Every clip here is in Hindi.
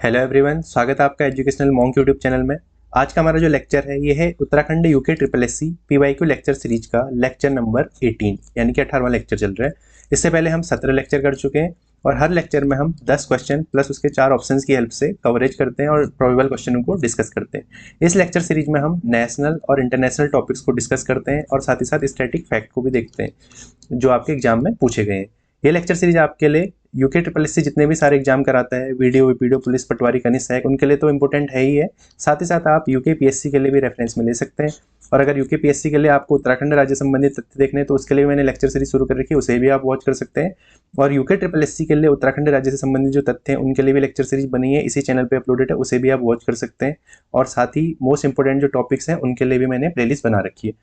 हेलो एवरीवन, स्वागत है आपका एजुकेशनल मॉन्क यूट्यूब चैनल में। आज का हमारा जो लेक्चर है ये है Uttarakhand UK triple S C PYQ lecture series का लेक्चर नंबर 18 यानी कि 18वां लेक्चर चल रहा है। इससे पहले हम 17 लेक्चर कर चुके हैं और हर लेक्चर में हम 10 क्वेश्चन प्लस उसके 4 ऑप्शंस की हेल्प से कवरेज करते हैं और प्रोबेबल क्वेश्चनों को डिस्कस करते हैं। इस लेक्चर सीरीज में हम नेशनल और इंटरनेशनल टॉपिक्स को डिस्कस करते हैं और साथ ही साथ स्टैटिक फैक्ट को भी देखते हैं जो आपके एग्जाम में पूछे गए हैं। ये लेक्चर सीरीज आपके लिए यूके ट्रिपल एस सी जितने भी सारे एग्जाम कराता है, वीडियो पुलिस, पटवारी, कनिष्ठ सहायक, उनके लिए तो इंपॉर्टेंट है ही है। साथ ही साथ आप यूके पीएससी के लिए भी रेफरेंस में ले सकते हैं। और अगर यूके पीएससी के लिए आपको उत्तराखंड राज्य संबंधित तथ्य देखने हैं तो उसके लिए मैंने लेक्चर सीरीज शुरू कर रखी है, उसे भी आप वॉच कर सकते हैं। और यूके ट्रिपल एस सी के लिए उत्तराखंड राज्य से संबंधित जो तथ्य हैं उनके लिए भी लेक्चर सीरीज बनी है, इसी चैनल पर अपलोडेड है, उसे भी आप वॉच कर सकते हैं। और साथ ही मोस्ट इंपॉर्टेंट जो टॉपिक्स हैं उनके लिए भी मैंने प्लेलिस्ट बना रखी है।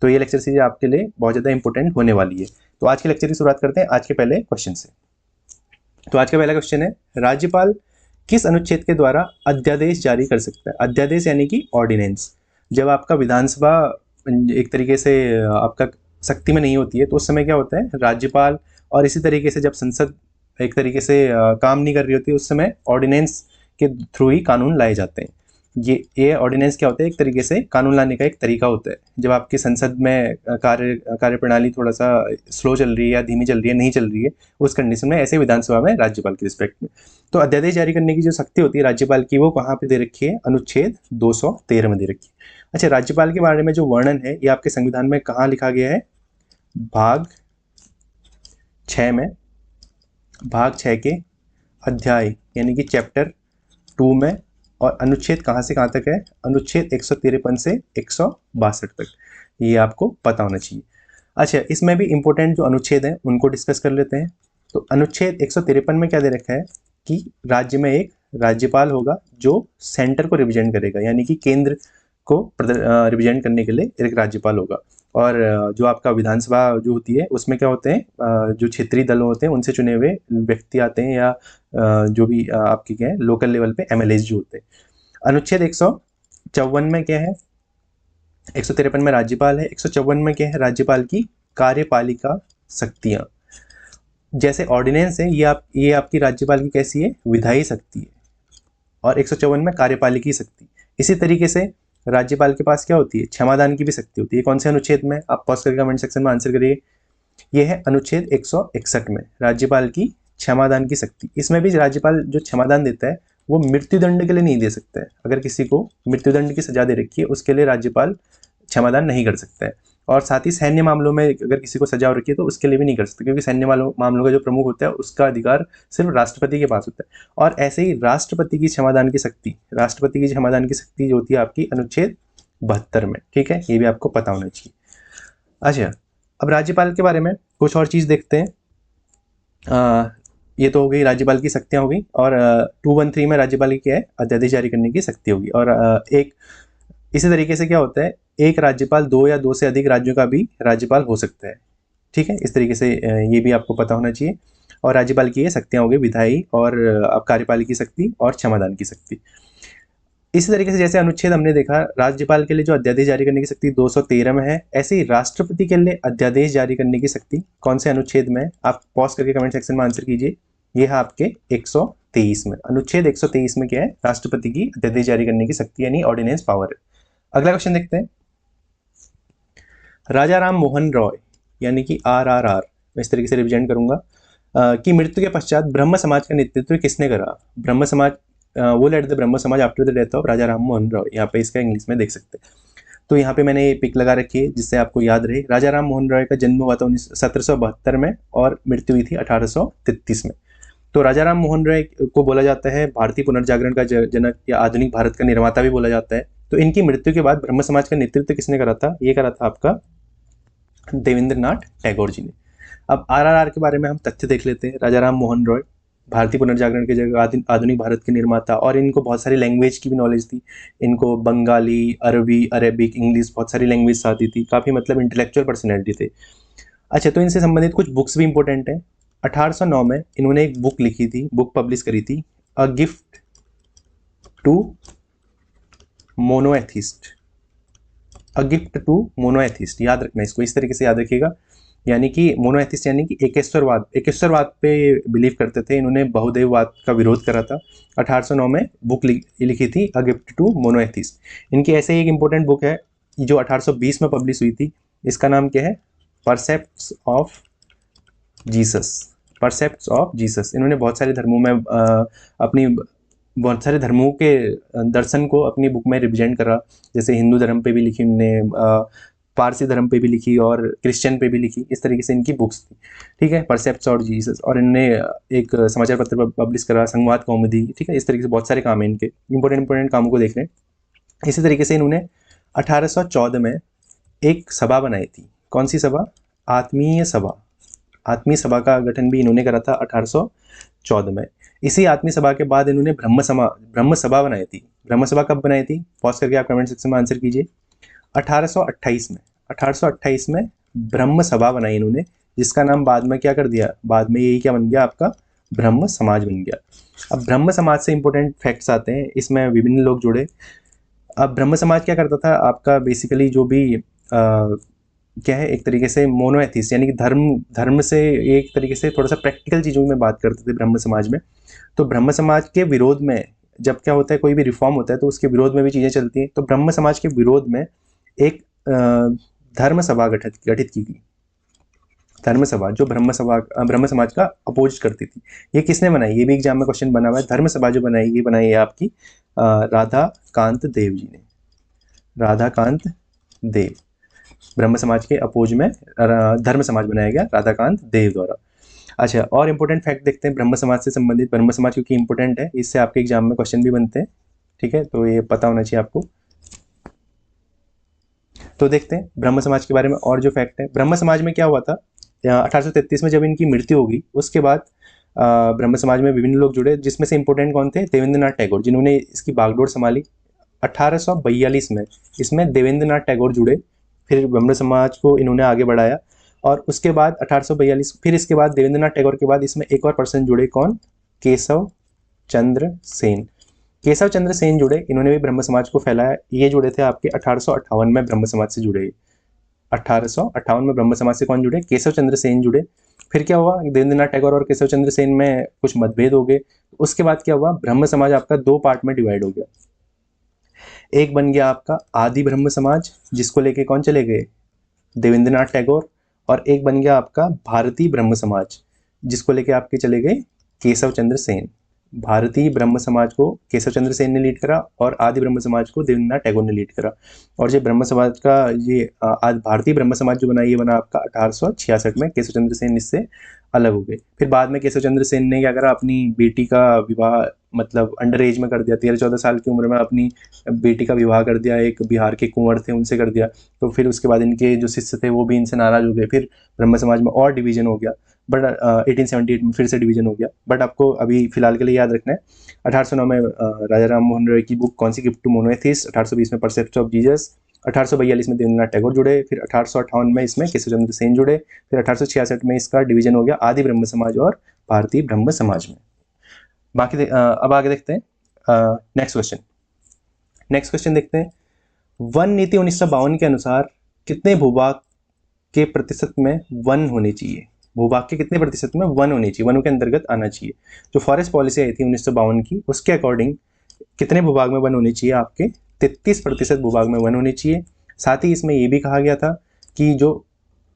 तो ये लेक्चर सीरीज आपके लिए बहुत ज़्यादा इंपॉर्टेंट होने वाली है। तो आज के लेक्चर की शुरुआत करते हैं आज के पहले क्वेश्चन से। तो आज का पहला क्वेश्चन है, राज्यपाल किस अनुच्छेद के द्वारा अध्यादेश जारी कर सकता है? अध्यादेश यानी कि ऑर्डिनेंस। जब आपका विधानसभा एक तरीके से आपका शक्ति में नहीं होती है तो उस समय क्या होता है, राज्यपाल और इसी तरीके से जब संसद एक तरीके से काम नहीं कर रही होती उस समय ऑर्डिनेंस के थ्रू ही कानून लाए जाते हैं। ये ऑर्डिनेंस क्या होता है, एक तरीके से कानून लाने का एक तरीका होता है। जब आपकी संसद में कार्यप्रणाली थोड़ा सा स्लो चल रही है या धीमी चल रही है, नहीं चल रही है, उस कंडीशन में ऐसे विधानसभा में राज्यपाल की रिस्पेक्ट में तो अध्यादेश जारी करने की जो शक्ति होती है राज्यपाल की, वो कहाँ पे दे रखी है? अनुच्छेद 213 में दे रखी है। अच्छा, राज्यपाल के बारे में जो वर्णन है ये आपके संविधान में कहाँ लिखा गया है? भाग 6 में, भाग 6 के अध्याय यानी कि चैप्टर 2 में। और अनुच्छेद कहाँ से कहाँ तक है? अनुच्छेद 153 से 162 तक, ये आपको पता होना चाहिए। अच्छा, इसमें भी इंपॉर्टेंट जो अनुच्छेद हैं उनको डिस्कस कर लेते हैं। तो अनुच्छेद 153 में क्या दे रखा है कि राज्य में एक राज्यपाल होगा जो सेंटर को रिप्रेजेंट करेगा, यानी कि केंद्र को रिप्रेजेंट करने के लिए एक राज्यपाल होगा। और जो आपका विधानसभा जो होती है उसमें क्या होते हैं, जो क्षेत्रीय दल होते हैं उनसे चुने हुए व्यक्ति आते हैं, या जो भी आपके क्या है लोकल लेवल पे MLAs जो होते हैं। अनुच्छेद 154 में क्या है? 153 में राज्यपाल है, 154 में क्या है? राज्यपाल की कार्यपालिका शक्तियां। जैसे ऑर्डिनेंस है ये आपकी राज्यपाल की कैसी है? विधायी शक्ति है। और 154 में कार्यपालिकी शक्ति। इसी तरीके से राज्यपाल के पास क्या होती है? क्षमादान की भी शक्ति होती है। कौन से अनुच्छेद में? आप पॉज करके कमेंट सेक्शन में आंसर करिए। यह है अनुच्छेद 161 में राज्यपाल की क्षमादान की शक्ति। इसमें भी राज्यपाल जो क्षमादान देता है वो मृत्युदंड के लिए नहीं दे सकता है। अगर किसी को मृत्युदंड की सजा दे रखी है उसके लिए राज्यपाल क्षमादान नहीं कर सकता है। और साथ ही सैन्य मामलों में अगर किसी को सजा हो रखी है तो उसके लिए भी नहीं कर सकते, क्योंकि सैन्य मामलों का जो प्रमुख होता है उसका अधिकार सिर्फ राष्ट्रपति के पास होता है। और ऐसे ही राष्ट्रपति की क्षमादान की शक्ति, राष्ट्रपति की क्षमादान की शक्ति जो होती है आपकी अनुच्छेद 72 में। ठीक है, ये भी आपको पता होना चाहिए। अच्छा, अब राज्यपाल के बारे में कुछ और चीज़ देखते हैं। ये तो हो गई राज्यपाल की शक्तियाँ हो गई। और 213 में राज्यपाल की क्या है? अध्यादेश जारी करने की शक्ति होगी। और एक इसी तरीके से क्या होता है, एक राज्यपाल 2 या 2 से अधिक राज्यों का भी राज्यपाल हो सकता है। ठीक है, इस तरीके से ये भी आपको पता होना चाहिए। और राज्यपाल की ये शक्तियाँ हो गई विधायी और कार्यपालिकी शक्ति और क्षमादान की शक्ति। इसी तरीके से जैसे अनुच्छेद हमने देखा राज्यपाल के लिए जो अध्यादेश जारी करने की शक्ति 213 में है, ऐसे ही राष्ट्रपति के लिए अध्यादेश जारी करने की शक्ति कौन से अनुच्छेद में है? आप पॉज करके कमेंट सेक्शन में आंसर कीजिए। ये है आपके 123 में। अनुच्छेद 123 में क्या है? राष्ट्रपति की अध्यादेश जारी करने की शक्ति यानी ऑर्डिनेंस पावर है। अगला क्वेश्चन देखते हैं, राजा राम मोहन रॉय यानी कि RRR, मैं इस तरीके से रिप्रेजेंट करूंगा, की मृत्यु के पश्चात ब्रह्म समाज का नेतृत्व किसने करा? ब्रह्म समाज, वो लेड द ब्रह्म समाज आफ्टर द डेथ ऑफ राजा राम मोहन रॉय। यहाँ पे इसका इंग्लिश में देख सकते हैं। तो यहाँ पे मैंने ये पिक लगा रखी है जिससे आपको याद रहे। राजा राम मोहन रॉय का जन्म हुआ था 1772 में और मृत्यु हुई थी 1833 में। तो राजा राम मोहन रॉय को बोला जाता है भारतीय पुनर्जागरण का जनक या आधुनिक भारत का निर्माता भी बोला जाता है। तो इनकी मृत्यु के बाद ब्रह्म समाज का नेतृत्व किसने करा था? ये करा था आपका देवेंद्र नाथ टैगोर जी ने। अब RRR के बारे में हम तथ्य देख लेते हैं। राजा राम मोहन रॉय भारतीय पुनर्जागरण के जगह आधुनिक भारत के निर्माता, और इनको बहुत सारी लैंग्वेज की भी नॉलेज थी। इनको बंगाली, अरबी, अरेबिक, इंग्लिश, बहुत सारी लैंग्वेज आती थी। काफ़ी मतलब इंटेलेक्चुअल पर्सनैलिटी थे। अच्छा, तो इनसे संबंधित कुछ बुक्स भी इंपॉर्टेंट हैं। 1809 में इन्होंने एक बुक लिखी थी, बुक पब्लिश करी थी, a gift to monotheist. A gift to monotheist, याद रखना इसको, इस तरीके से याद रखिएगा। यानी कि मोनोएथिस्ट यानी कि एकेश्वरवाद पे बिलीव करते थे। इन्होंने बहुदेववाद का विरोध करा था। 1809 में बुक लिखी थी अ गिफ्ट टू मोनोएथिस्ट। इनकी ऐसे ही एक इंपॉर्टेंट बुक है जो 1820 में पब्लिश हुई थी। इसका नाम क्या है? परसेप्ट्स ऑफ जीसस। इन्होंने बहुत सारे धर्मों में अपनी बहुत सारे धर्मों के दर्शन को अपनी बुक में रिप्रेजेंट करा। जैसे हिंदू धर्म पे भी लिखी उन्होंने, पारसी धर्म पे भी लिखी और क्रिश्चियन पे भी लिखी। इस तरीके से इनकी बुक्स थी, ठीक है, परसेप्ट्स और जीसस। और इन्होंने एक समाचार पत्र पर पब्लिश करा, संवाद कौमुदी, ठीक है। इस तरीके से बहुत सारे काम है इनके, इंपॉर्टेंट कामों को देख रहे हैं। इसी तरीके से इन्होंने 1814 में एक सभा बनाई थी। कौन सी सभा? आत्मीय सभा का गठन भी इन्होंने करा था 1814 में। इसी आत्मीय सभा के बाद इन्होंने ब्रह्म सभा बनाई थी। ब्रह्म सभा कब बनाई थी? पॉज करके आप कमेंट सेक्शन में आंसर कीजिए। 1828 में ब्रह्म सभा बनाई इन्होंने, जिसका नाम बाद में क्या कर दिया? बाद में यही क्या बन गया? आपका ब्रह्म समाज बन गया। अब ब्रह्म समाज से इंपॉर्टेंट फैक्ट्स आते हैं, इसमें विभिन्न लोग जुड़े। अब ब्रह्म समाज क्या करता था? आपका बेसिकली जो भी क्या है, एक तरीके से मोनोएथिस्ट यानी कि धर्म से एक तरीके से थोड़ा सा प्रैक्टिकल चीज़ों में बात करते थे ब्रह्म समाज में। तो ब्रह्म समाज के विरोध में जब क्या होता है, कोई भी रिफॉर्म होता है तो उसके विरोध में भी चीज़ें चलती हैं। तो ब्रह्म समाज के विरोध में एक धर्म सभा गठित की गई। धर्म सभा जो ब्रह्म समाज का अपोज करती थी। ये किसने बनाई? ये भी एग्जाम में क्वेश्चन बना हुआ है। धर्म सभा जो बनाई, ये बनाई है आपकी राधाकांत देव जी ने। राधाकांत देव, ब्रह्म समाज के अपोज में धर्म समाज बनाया गया राधाकांत देव द्वारा। अच्छा, और इंपॉर्टेंट फैक्ट देखते हैं ब्रह्म समाज से संबंधित। ब्रह्म समाज क्योंकि इंपॉर्टेंट है, इससे आपके एग्जाम में क्वेश्चन भी बनते हैं, ठीक है, तो ये पता होना चाहिए आपको। तो देखते हैं ब्रह्म समाज के बारे में और जो फैक्ट है। ब्रह्म समाज में क्या हुआ था? 1833 में जब इनकी मृत्यु होगी, उसके बाद ब्रह्म समाज में विभिन्न लोग जुड़े, जिसमें से इंपॉर्टेंट कौन थे? देवेंद्रनाथ टैगोर, जिन्होंने इसकी बागडोर संभाली। 1842 में इसमें देवेंद्रनाथ टैगोर जुड़े, फिर ब्रह्म समाज को इन्होंने आगे बढ़ाया। और उसके बाद 1842 फिर इसके बाद देवेंद्रनाथ टैगोर के बाद इसमें एक और पर्सन जुड़े। कौन? केशव चंद्र सेन जुड़े। इन्होंने भी ब्रह्म समाज को फैलाया। ये जुड़े थे आपके 1858 में ब्रह्म समाज से जुड़े। 1858 में ब्रह्म समाज से कौन जुड़े? केशव चंद्र सेन जुड़े। फिर क्या हुआ? देवेंद्रनाथ टैगोर और केशव चंद्र सेन में कुछ मतभेद हो गए। उसके बाद क्या हुआ? ब्रह्म समाज आपका दो पार्ट में डिवाइड हो गया। एक बन गया आपका आदि ब्रह्म समाज, जिसको लेके कौन चले गए? देवेंद्रनाथ टैगोर। और एक बन गया आपका भारतीय ब्रह्म समाज, जिसको लेके आपके चले गए केशव चंद्र सेन। भारतीय ब्रह्म समाज को केशव चंद्र सेन ने लीड करा और आदि ब्रह्म समाज को देवेंद्रनाथ टैगोर ने लीड करा। और ये ब्रह्म समाज का ये भारतीय ब्रह्म समाज जो बना, ये बना आपका 1866 में। केशव चंद्र सेन इससे अलग हो गए। फिर बाद में केशव चंद्र सेन ने क्या करा? अपनी बेटी का विवाह मतलब अंडर एज में कर दिया। 13-14 साल की उम्र में अपनी बेटी का विवाह कर दिया। एक बिहार के कुंवर थे, उनसे कर दिया। तो फिर उसके बाद इनके जो शिष्य थे वो भी इनसे नाराज हो गए। फिर ब्रह्म समाज में और डिवीजन हो गया। बट 1878 में फिर से डिवीजन हो गया। बट आपको अभी फिलहाल के लिए याद रखना है 1809 में राजा राम मोहन रॉय की बुक कौन सी? Gift to मोनोएथिस्ट। 1820 में परसेप्ट्स ऑफ जीसस। 1842 में देवेंद्रनाथ टैगोर जुड़े। फिर 1858 में इसमें केशव चंद्र सेन जुड़े। फिर 1866 में इसका डिवीजन हो गया आदि ब्रह्म समाज और भारतीय ब्रह्म समाज में। बाकी अब आगे देखते हैं नेक्स्ट क्वेश्चन देखते हैं। वन नीति 1952 के अनुसार कितने भूभाग के प्रतिशत में वन होने चाहिए? भूभाग के कितने प्रतिशत में वन होने चाहिए, वनों के अंतर्गत आना चाहिए? जो फॉरेस्ट पॉलिसी आई थी 1952 की, उसके अकॉर्डिंग कितने भूभाग में वन होने चाहिए? आपके 33% भूभाग में वन होने चाहिए। साथ ही इसमें यह भी कहा गया था कि जो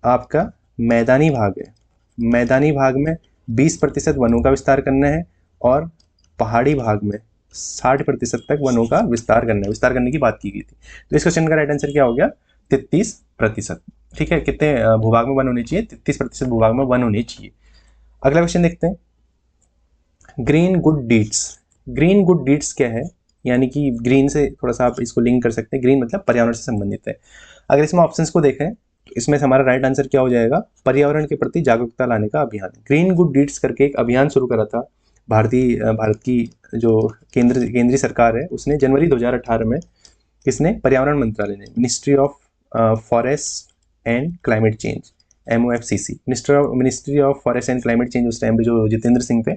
आपका मैदानी भाग है, मैदानी भाग में 20% वनों का विस्तार करना है और पहाड़ी भाग में 60% तक वनों का विस्तार करना है। विस्तार करने की बात की गई थी। तो इस क्वेश्चन का राइट आंसर क्या हो गया? 33%। ठीक है, कितने भूभाग में वन होने चाहिए? 33% भूभाग में वन होने चाहिए। अगला क्वेश्चन देखते हैं, green good deeds. Green good deeds क्या है? यानी कि ग्रीन से थोड़ा सा आप इसको लिंक कर सकते हैं। ग्रीन मतलब पर्यावरण से संबंधित है। अगर इसमें ऑप्शंस को देखें तो इसमें हमारा राइट आंसर क्या हो जाएगा? पर्यावरण के प्रति जागरूकता लाने का अभियान। ग्रीन गुड डीड्स करके एक अभियान शुरू करा था भारत की जो केंद्रीय सरकार है, उसने जनवरी 2018 में, किसने? पर्यावरण मंत्रालय ने, ministry of forest and climate change, MOFCC, ministry of forest and climate change, उस टाइम पे जो जितेंद्र सिंह थे,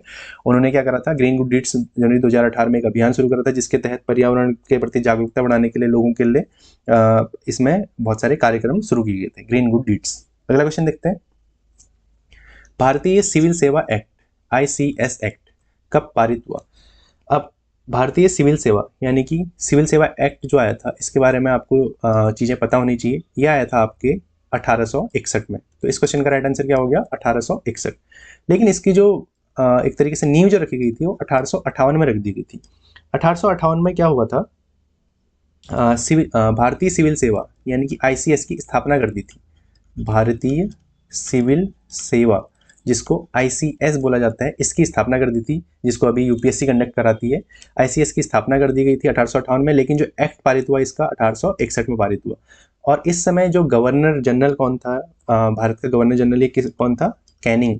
उन्होंने क्या करा था? ग्रीन गुड डीड्स जनवरी 2018 में एक अभियान शुरू करा था, जिसके तहत पर्यावरण के प्रति जागरूकता बढ़ाने के लिए लोगों के लिए इसमें बहुत सारे कार्यक्रम शुरू किए गए थे। Green good deeds. अगला क्वेश्चन देखते हैं, भारतीय सिविल सेवा एक्ट ICS एक्ट कब पारित हुआ? अब भारतीय सिविल सेवा यानी कि सिविल सेवा एक्ट जो आया था, इसके बारे में आपको चीज़ें पता होनी चाहिए। यह आया था आपके 1861 में। तो इस क्वेश्चन का राइट आंसर क्या हो गया? 1861। लेकिन इसकी जो एक तरीके से नींव जो रखी गई थी वो 1858 में रख दी गई थी। 1858 में क्या हुआ था? भारतीय सिविल सेवा यानी कि ICS की स्थापना कर दी थी। भारतीय सिविल सेवा जिसको ICS बोला जाता है, इसकी स्थापना कर दी थी, जिसको अभी UPSC कंडक्ट कराती है। ICS की स्थापना कर दी गई थी 1858 में, लेकिन जो एक्ट पारित हुआ इसका 1861 में पारित हुआ। और इस समय जो गवर्नर जनरल कौन था? भारत का गवर्नर जनरल कौन था? कैनिंग।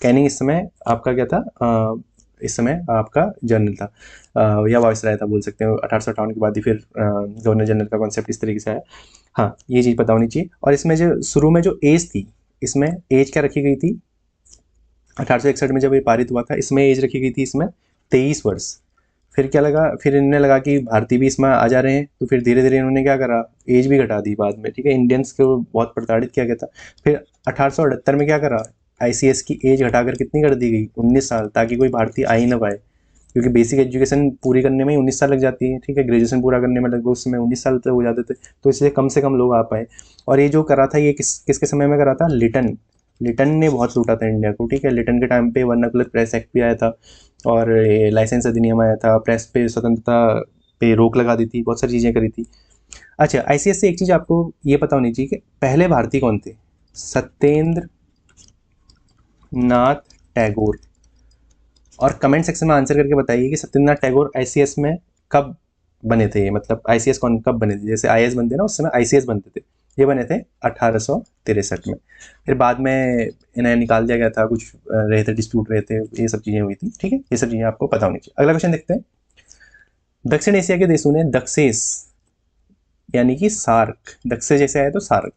कैनिंग इस समय आपका क्या था? इस समय आपका जनरल था या वायसराय था बोल सकते हैं। 1858 के बाद ही फिर गवर्नर जनरल का कॉन्सेप्ट इस तरीके से आया। हाँ, ये चीज़ पता होनी चाहिए। और इसमें जो शुरू में जो एज थी, इसमें एज क्या रखी गई थी? 1861 में जब ये पारित हुआ था, इसमें एज रखी गई थी इसमें 23 वर्ष। फिर क्या लगा? फिर इन्हें लगा कि भारतीय भी इसमें आ जा रहे हैं, तो फिर धीरे धीरे इन्होंने क्या करा? एज भी घटा दी बाद में। ठीक है, इंडियंस को बहुत प्रताड़ित किया गया था। फिर 1878 में क्या करा? ICS की एज घटाकर कितनी कर दी गई? 19 साल, ताकि कोई भारतीय आ ही ना पाए, क्योंकि बेसिक एजुकेशन पूरी करने में ही 19 साल लग जाती है। ठीक है, ग्रेजुएशन पूरा करने में लगभग उसमें 19 साल तक हो जाते थे, तो इसलिए कम से कम लोग आ पाए। और ये जो करा था, ये किसके समय में करा था? लिटन ने बहुत लूटा था इंडिया को। ठीक है, लिटन के टाइम पे वर्नाकुलर प्रेस एक्ट भी आया था, और लाइसेंस अधिनियम आया था, प्रेस पे स्वतंत्रता पे रोक लगा दी थी, बहुत सारी चीज़ें करी थी। अच्छा, ICS से एक चीज़ आपको ये पता होनी चाहिए कि पहले भारतीय कौन थे? सत्येंद्र नाथ टैगोर। और कमेंट सेक्शन में आंसर करके बताइए कि सत्येंद्र नाथ टैगोर ICS में कब बने थे? मतलब ICS कौन कब बने थे? जैसे IAS बनते ना, उस समय ICS बनते थे। ये बने थे 1863 में। फिर बाद में इन्हें निकाल दिया गया था, कुछ रहे थे, डिस्प्यूट रहे थे, ये सब चीज़ें हुई थी। ठीक है, ये सब चीज़ें आपको पता होनी चाहिए। अगला क्वेश्चन देखते हैं। दक्षिण एशिया के देशों ने दक्षेस यानी कि सार्क, दक्षेस जैसे आया तो सार्क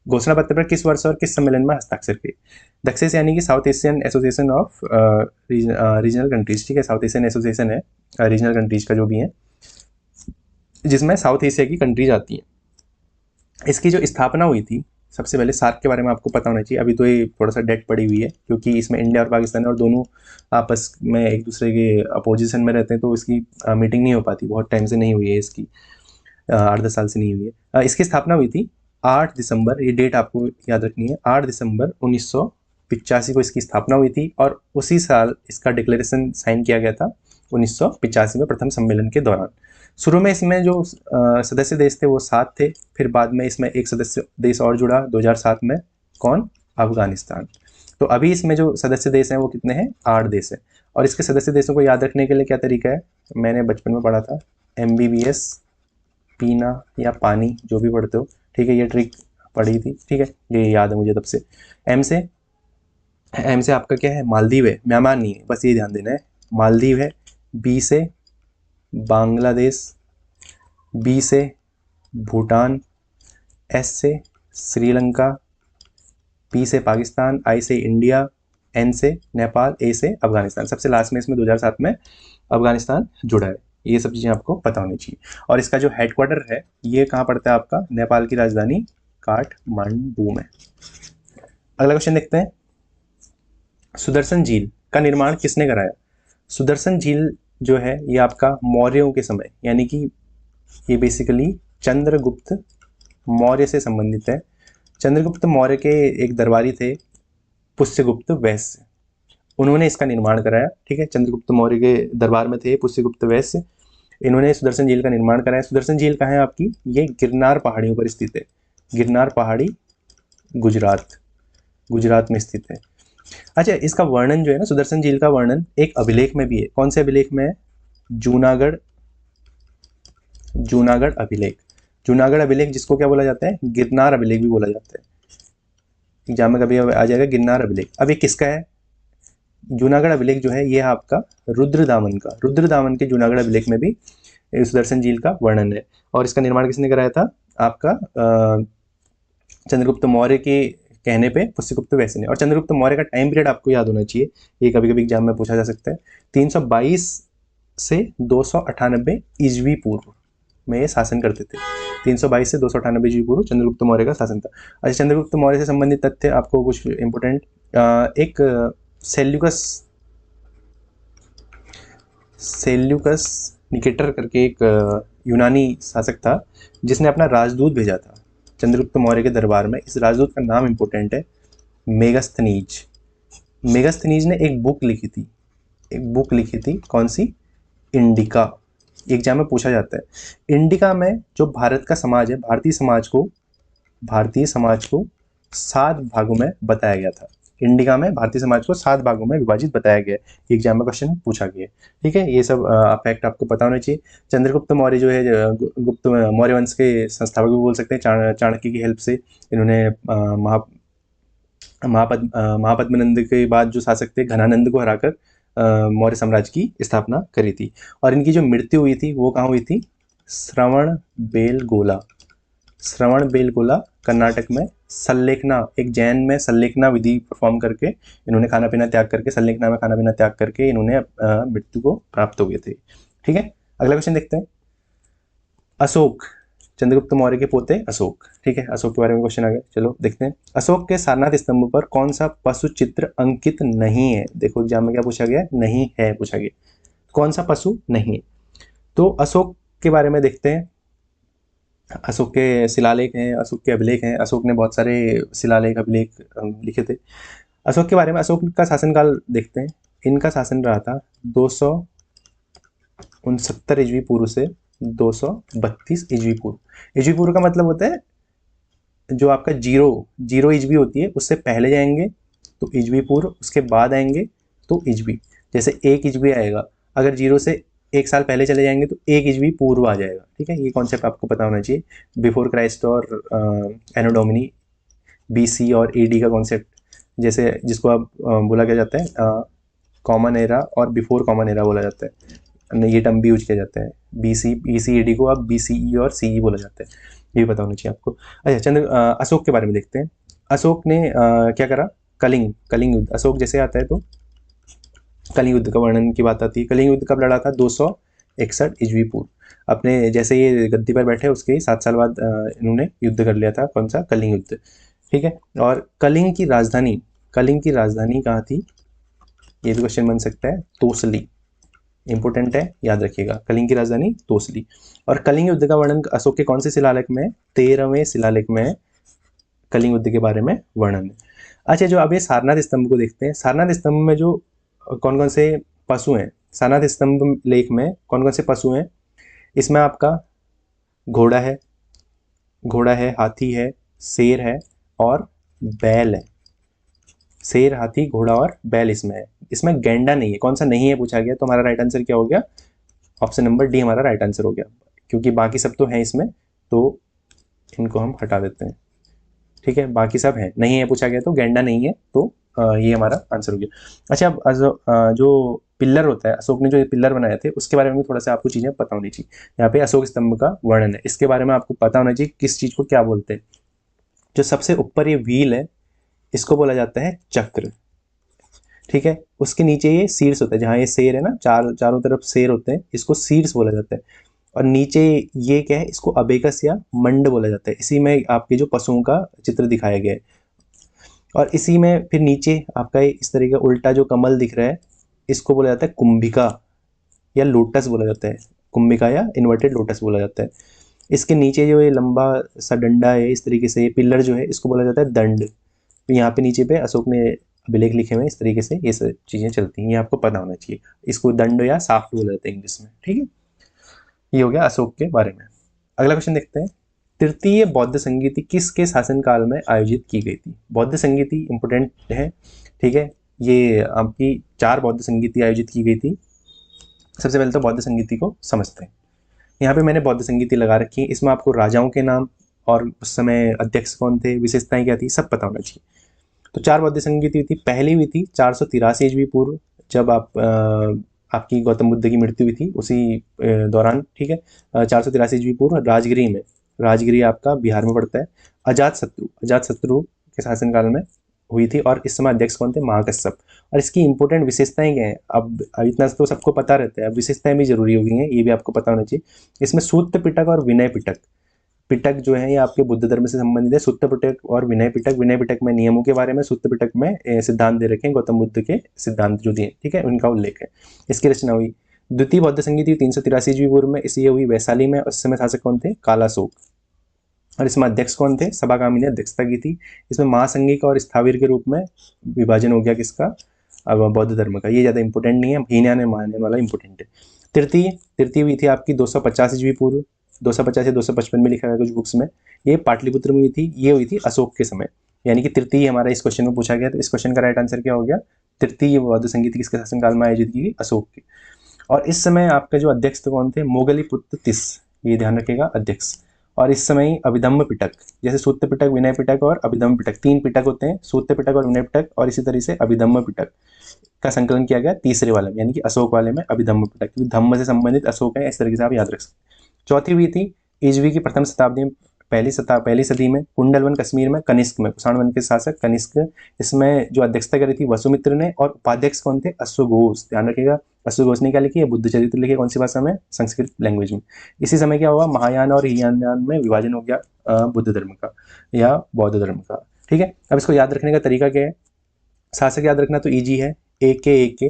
घोषणा पत्र पर किस वर्ष और किस सम्मेलन में हस्ताक्षर किए? दक्षेस यानी कि south Asian association of regional countries. ठीक है, साउथ एशियन एसोसिएशन है रीजनल कंट्रीज का जो भी है, जिसमें साउथ एशिया की कंट्रीज आती हैं। इसकी जो स्थापना हुई थी, सबसे पहले सार्क के बारे में आपको पता होना चाहिए। अभी तो ये थोड़ा सा डेड पड़ी हुई है, क्योंकि इसमें इंडिया और पाकिस्तान और दोनों आपस में एक दूसरे के अपोजिशन में रहते हैं, तो इसकी मीटिंग नहीं हो पाती। बहुत टाइम से नहीं हुई है इसकी, 8-10 साल से नहीं हुई है। इसकी स्थापना हुई थी 8 दिसंबर, ये डेट आपको याद रखनी है, 8 दिसंबर 1985 को इसकी स्थापना हुई थी। और उसी साल इसका डिक्लेरेशन साइन किया गया था 1985 में प्रथम सम्मेलन के दौरान। शुरू में इसमें जो सदस्य देश थे वो 7 थे, फिर बाद में इसमें एक सदस्य देश और जुड़ा 2007 में। कौन? अफगानिस्तान। तो अभी इसमें जो सदस्य देश हैं वो कितने हैं? 8 देश हैं। और इसके सदस्य देशों को याद रखने के लिए क्या तरीका है? मैंने बचपन में पढ़ा था, MBBS पीना या पानी, जो भी पढ़ते हो। ठीक है, ये ट्रिक पढ़ी थी। ठीक है, ये याद है मुझे तब से। एम से आपका क्या है? मालदीव है, म्यांमार नहीं है, बस ये ध्यान देना है। मालदीव है। बी से बांग्लादेश, बी से भूटान, एस से श्रीलंका, पी से पाकिस्तान, आई से इंडिया, एन से नेपाल, ए से अफगानिस्तान। सबसे लास्ट में इसमें 2007 में अफगानिस्तान जुड़ा है। ये सब चीज़ें आपको पता होनी चाहिए। और इसका जो हेडक्वार्टर है ये कहाँ पड़ता है? आपका नेपाल की राजधानी काठमांडू में। अगला क्वेश्चन देखते हैं। सुदर्शन झील का निर्माण किसने कराया? सुदर्शन झील जो है ये आपका मौर्यों के समय, यानी कि ये बेसिकली चंद्रगुप्त मौर्य से संबंधित है। चंद्रगुप्त मौर्य के एक दरबारी थे पुष्यगुप्त वैश्य, उन्होंने इसका निर्माण कराया। ठीक है, चंद्रगुप्त मौर्य के दरबार में थे पुष्यगुप्त वैश्य, इन्होंने सुदर्शन झील का निर्माण कराया। सुदर्शन झील कहाँ है आपकी? ये गिरनार पहाड़ियों पर स्थित है। गिरनार पहाड़ी गुजरात में स्थित है। अच्छा, इसका वर्णन जो है ना, सुदर्शन झील का वर्णन एक अभिलेख में भी है। कौन से अभिलेख में है? जूनागढ़ अभिलेख। जूनागढ़ अभिलेख जिसको क्या बोला जाता है? गिरनार अभिलेख भी बोला जाता है। एग्जाम में कभी आ जाएगा गिरनार अभिलेख। अब ये किसका है? जूनागढ़ अभिलेख जो है ये है आपका रुद्रदामन का। रुद्रदामन के जूनागढ़ अभिलेख में भी सुदर्शन झील का वर्णन है। और इसका निर्माण किसने कराया था? आपका चंद्रगुप्त मौर्य के कहने पे पुष्यगुप्त वैश्य ने। और चंद्रगुप्त मौर्य का टाइम पीरियड आपको याद होना चाहिए, ये कभी कभी एग्जाम में पूछा जा सकता है। 322 से 298 ईस्वी पूर्व में ये शासन करते थे। 322 से 298 ईस्वी पूर्व चंद्रगुप्त मौर्य का शासन था। अच्छा, चंद्रगुप्त मौर्य से संबंधित तथ्य आपको कुछ इंपोर्टेंट, एक सेल्यूकस निकेटर करके एक यूनानी शासक था जिसने अपना राजदूत भेजा था चंद्रगुप्त मौर्य के दरबार में। इस राजदूत का नाम इंपॉर्टेंट है, मेगास्थनीज। मेगास्थनीज ने एक बुक लिखी थी, कौन सी? इंडिका। एग्जाम में पूछा जाता है। इंडिका में जो भारत का समाज है, भारतीय समाज को 7 भागों में बताया गया था। इंडिका में भारतीय समाज को 7 भागों में विभाजित बताया गया है। एग्जाम में क्वेश्चन पूछा गया है, ठीक है। ये सब फैक्ट आपको पता होना चाहिए। चंद्रगुप्त मौर्य जो है, गुप्त मौर्य वंश के संस्थापक भी बोल सकते हैं। चाणक्य की हेल्प से इन्होंने महापद्मनंद के बाद जो शासक थे घनानंद को हराकर मौर्य साम्राज्य की स्थापना करी थी। और इनकी जो मृत्यु हुई थी वो कहाँ हुई थी? श्रवणबेलगोला कर्नाटक में सल्लेखना, एक जैन में सल्लेखना विधि परफॉर्म करके इन्होंने खाना पीना त्याग करके इन्होंने मृत्यु को प्राप्त हो गए थे, ठीक है। अगला क्वेश्चन देखते हैं। अशोक, चंद्रगुप्त मौर्य के पोते अशोक, ठीक है। अशोक के बारे में क्वेश्चन आ गया, चलो देखते हैं। अशोक के सारनाथ स्तंभ पर कौन सा पशु चित्र अंकित नहीं है? देखो एग्जाम में क्या पूछा गया, नहीं है पूछा गया, कौन सा पशु नहीं है। तो अशोक के बारे में देखते हैं। अशोक के शिलालेख हैं, अशोक के अभिलेख हैं। अशोक ने बहुत सारे शिलालेख अभिलेख लिखे थे। अशोक के बारे में, अशोक का शासनकाल देखते हैं। इनका शासन रहा था 269 ईस्वी पूर्व से 232 ईस्वी पूर्व। ईस्वी पूर्व का मतलब होता है जो आपका जीरो ईस्वी होती है उससे पहले जाएंगे तो ईस्वी पूर्व, उसके बाद आएंगे तो ईस्वी। जैसे 1 ईस्वी आएगा, अगर जीरो से 1 साल पहले चले जाएंगे तो 1 ईस्वी पूर्व आ जाएगा, ठीक है। ये कॉन्सेप्ट आपको पता होना चाहिए। बिफोर क्राइस्ट और एनो डोमिनी, BC और AD का कॉन्सेप्ट, जैसे जिसको आप बोला क्या जाता है, कॉमन एरा और बिफोर कॉमन एरा बोला जाता है, ये टर्म भी यूज किया जाता है। BC AD को आप BCE और CE बोला जाता है, ये पता होना चाहिए आपको। अच्छा, अशोक के बारे में देखते हैं। अशोक ने क्या करा? कलिंग युद्ध। अशोक जैसे आता है तो कलिंग युद्ध का वर्णन की बात आती है। कलिंग युद्ध कब लड़ा था? 261 ईस्वी पूर्व। अपने जैसे ये गद्दी पर बैठे उसके 7 साल बाद इन्होंने युद्ध कर लिया था, कौन सा? कलिंग युद्ध, ठीक है। और कलिंग की राजधानी कहाँ थी? ये भी क्वेश्चन बन सकता है। तोसली, इंपोर्टेंट है, याद रखिएगा। कलिंग की राजधानी तोसली। और कलिंग युद्ध का वर्णन अशोक के कौन से शिलालेख में? 13वें शिलालेख में कलिंग युद्ध के बारे में वर्णन है। अच्छा, जो अब ये सारनाथ स्तंभ को देखते हैं। सारनाथ स्तंभ में जो कौन कौन से पशु हैं, सारनाथ स्तंभ लेख में कौन कौन से पशु हैं? इसमें आपका घोड़ा है, हाथी है, शेर है और बैल है। शेर, हाथी, घोड़ा और बैल इसमें है। इसमें गैंडा नहीं है। कौन सा नहीं है पूछा गया, तो हमारा राइट आंसर क्या हो गया? ऑप्शन नंबर डी हमारा राइट आंसर हो गया, क्योंकि बाकी सब तो है इसमें, तो इनको हम हटा देते हैं, ठीक है। बाकी सब है, नहीं है पूछा गया तो गैंडा नहीं है, तो ये हमारा आंसर हो गया। अच्छा, अब जो पिल्लर होता है, अशोक ने जो पिल्लर बनाए थे उसके बारे में भी थोड़ा सा आपको चीज़ें पता होनी चाहिए। यहाँ पे अशोक स्तंभ का वर्णन है, इसके बारे में आपको पता होना चाहिए किस चीज़ को क्या बोलते हैं। जो सबसे ऊपर ये व्हील है इसको बोला जाता है चक्र, ठीक है। उसके नीचे ये शीर्ष होता है, जहाँ ये शेर है ना, चारों तरफ शेर होते हैं, इसको शीर्ष बोला जाता है। और नीचे ये क्या है, इसको अबेकस या मंड बोला जाता है। इसी में आपके जो पशुओं का चित्र दिखाया गया है। और इसी में फिर नीचे आपका इस तरह का उल्टा जो कमल दिख रहा है इसको बोला जाता है कुंभिका या लोटस बोला जाता है। कुंभिका या इन्वर्टेड लोटस बोला जाता है। इसके नीचे जो ये लंबा सा डंडा है, इस तरीके से पिलर जो है इसको बोला जाता है दंड। तो यहाँ पे नीचे पे अशोक ने अभिलेख लिखे हुए हैं, इस तरीके से ये सब चीज़ें चलती हैं, ये आपको पता होना चाहिए। इसको दंड या साफ्ट बोला जाता है इंग्लिश में, ठीक है। ये हो गया अशोक के बारे में। अगला क्वेश्चन देखते हैं। तृतीय बौद्ध संगीति किसके शासनकाल में आयोजित की गई थी? बौद्ध संगीति इंपोर्टेंट है, ठीक है। ये आपकी 4 बौद्ध संगीति आयोजित की गई थी। सबसे पहले तो बौद्ध संगीति को समझते हैं। यहाँ पे मैंने बौद्ध संगीति लगा रखी है, इसमें आपको राजाओं के नाम और उस समय अध्यक्ष कौन थे, विशेषताएं क्या थी, सब पता होना चाहिए। तो 4 बौद्ध संगीति हुई थी। पहली हुई थी 483 ईस्वी पूर्व, जब आपकी गौतम बुद्ध की मृत्यु हुई थी उसी दौरान, ठीक है। 483 ईस्वी पूर्व राजगिरी में, राजगिरी आपका बिहार में पड़ता है। अजातशत्रु के शासनकाल में हुई थी और इस समय अध्यक्ष कौन थे? महाकश्यप। और इसकी इंपॉर्टेंट विशेषताएं क्या हैं? अब इतना तो सबको पता रहता है, अब विशेषताएं भी जरूरी हो गई हैं, ये भी आपको पता होना चाहिए। इसमें सूत्र पिटक और विनय पिटक पिटक जो है ये आपके बुद्ध धर्म से संबंधित है। सुत्त पिटक और विनय पिटक, विनय पिटक में नियमों के बारे में, सुत्त पिटक में सिद्धांत दे रखे हैं, गौतम बुद्ध के सिद्धांत जो दिए, ठीक है, उनका उल्लेख है। इसकी रचना हुई। द्वितीय बौद्ध संधि थी 383 ईस्वी पूर्व में, इसी हुई वैशाली में। उस समय शासक कौन थे? कालाशोक। और इसमें अध्यक्ष कौन थे? सभागामी ने अध्यक्षता की थी। इसमें महासंघिक और स्थावीर के रूप में विभाजन हो गया किसका? अब बौद्ध धर्म का। ये ज़्यादा इंपॉर्टेंट नहीं है, हीनयान मानने वाला इंपॉर्टेंट है। तृतीय हुई थी आपकी 250 ईस्वी पूर्व, 250 या 255 में लिखा गया कुछ बुक्स में। ये पाटलिपुत्र में हुई थी, ये हुई थी अशोक के समय, यानी कि तृतीय हमारा इस क्वेश्चन में पूछा गया। तो इस क्वेश्चन का राइट आंसर क्या हो गया? तृतीय बौद्ध संधि किसके शासनकाल में आयोजित की गई? अशोक की। और इस समय आपके जो अध्यक्ष कौन थे? मोगलीपुत्र तिस, ये ध्यान रखिएगा, अध्यक्ष। और इस समय अभिधम्म पिटक, जैसे सूत्र पिटक, विनय पिटक और अभिधम्म पिटक, 3 पिटक होते हैं, सूत्र पिटक और विनय पिटक, और इसी तरह से अभिधम्म पिटक का संकलन किया गया तीसरे वाले में, यानी कि अशोक वाले में अभिधम्म पिटक, क्योंकि धम्म से संबंधित अशोक है, इस तरीके से आप याद रख सकते हैं। चौथी हुई थी ईस्वी की प्रथम शताब्दी में, पहली सदी में, कुंडलवन कश्मीर में, कनिष्क में, कुषाण वंश के शासक कनिष्क। इसमें जो अध्यक्षता करी थी वसुमित्र ने, और उपाध्यक्ष कौन थे? अश्वघोष। ध्यान रखिएगा, अश्वघोष ने क्या लिखी है? बुद्ध चरित्र लिखी। कौन सी भाषा में? संस्कृत लैंग्वेज में। इसी समय क्या हुआ? महायान और हीनयान में विभाजन हो गया बुद्ध धर्म का या बौद्ध धर्म का, ठीक है। अब इसको याद रखने का तरीका क्या है? शासक याद रखना तो ईजी है, एक के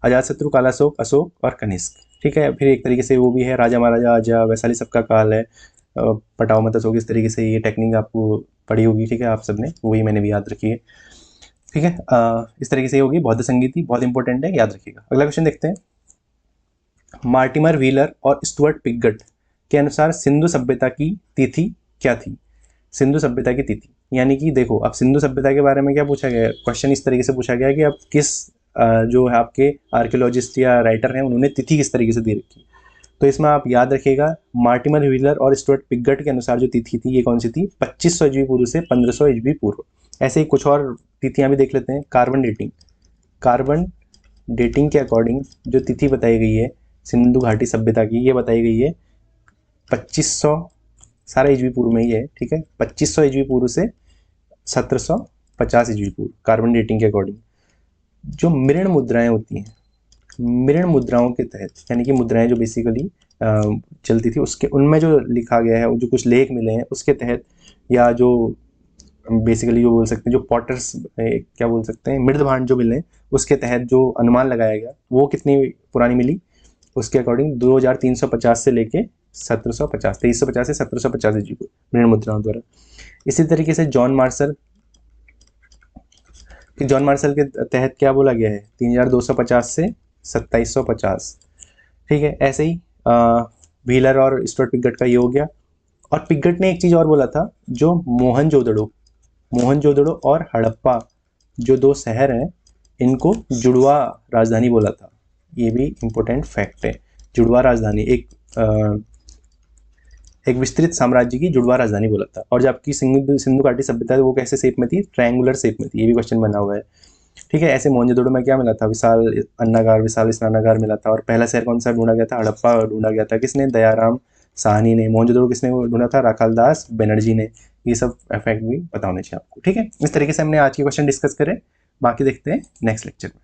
अजातशत्रु, कालाशोक, अशोक और कनिष्क, ठीक है। फिर एक तरीके से वो भी है राजा महाराजा आजा, वैशाली सबका काल है, पटाओ मत अशोक, इस तरीके से ये टेक्निक आपको पढ़ी होगी, ठीक है, आप सबने, वही मैंने भी याद रखी है, ठीक है। इस तरीके से होगी बौद्ध संगीति, बहुत इंपॉर्टेंट है, याद रखिएगा। अगला क्वेश्चन देखते हैं। मार्टिमर व्हीलर और स्टुअर्ट पिगट के अनुसार सिंधु सभ्यता की तिथि क्या थी? सिंधु सभ्यता की तिथि, यानी कि देखो, अब सिंधु सभ्यता के बारे में क्या पूछा गया है? क्वेश्चन इस तरीके से पूछा गया है कि अब किस जो है आपके आर्कियोलॉजिस्ट या राइटर हैं, उन्होंने तिथि किस तरीके से दे रखी। तो इसमें आप याद रखिएगा, मार्टिमर व्हीलर और स्टुअर्ट पिगट के अनुसार जो तिथि थी, ये कौन सी थी? 2500 ईस्वी पूर्व से 1500 ईस्वी पूर्व। ऐसे ही कुछ और तिथियां भी देख लेते हैं। कार्बन डेटिंग के अकॉर्डिंग जो तिथि बताई गई है सिंधु घाटी सभ्यता की, ये बताई गई है 2500, सारा ईस्वी पूर्व में ही है, ठीक है, 2500 ईस्वी पूर्व से 1750 ईस्वी पूर्व, कार्बन डेटिंग के अकॉर्डिंग। जो मृण मुद्राएं होती हैं, मृण मुद्राओं के तहत, यानी कि मुद्राएं जो बेसिकली चलती थी, उसके उनमें जो लिखा गया है, जो कुछ लेख मिले हैं उसके तहत, या जो बेसिकली जो बोल सकते हैं, जो पॉटर्स क्या बोल सकते हैं, मृदभांड जो मिले, उसके तहत जो अनुमान लगाया गया, वो कितनी पुरानी मिली? उसके अकॉर्डिंग 2350 से लेके 1750, 2350 से 1750 ईस्वी को मृण मुद्राओं द्वारा। इसी तरीके से जॉन मार्शल के तहत क्या बोला गया है? 3250 से 2750, ठीक है। ऐसे ही व्हीलर और स्टुअर्ट पिगट का ये हो गया। और पिगट ने एक चीज और बोला था, जो मोहनजोदड़ो और हड़प्पा जो 2 शहर हैं, इनको जुड़वा राजधानी बोला था। ये भी इंपॉर्टेंट फैक्ट है। जुड़वा राजधानी एक विस्तृत साम्राज्य की जुड़वा राजधानी बोला था। और जबकि सिंधु घाटी सभ्यता वो कैसे शेप में थी? ट्रायंगुलर शेप में थी। ये भी क्वेश्चन बना हुआ है, ठीक है। ऐसे मोहनजोदड़ो में क्या मिला था? विशाल अन्नागार, विशाल स्नानागार मिला था। और पहला शहर कौन सा ढूंढा गया था? हड़प्पा ढूंढा गया था। किसने? दयाराम साहनी ने। मोहनजोदड़ो किसने ढूंढा था? राखालदास बनर्जी ने। ये सब फैक्ट भी पता होने चाहिए आपको, ठीक है। इस तरीके से हमने आज के क्वेश्चन डिस्कस करे, बाकी देखते हैं नेक्स्ट लेक्चर में।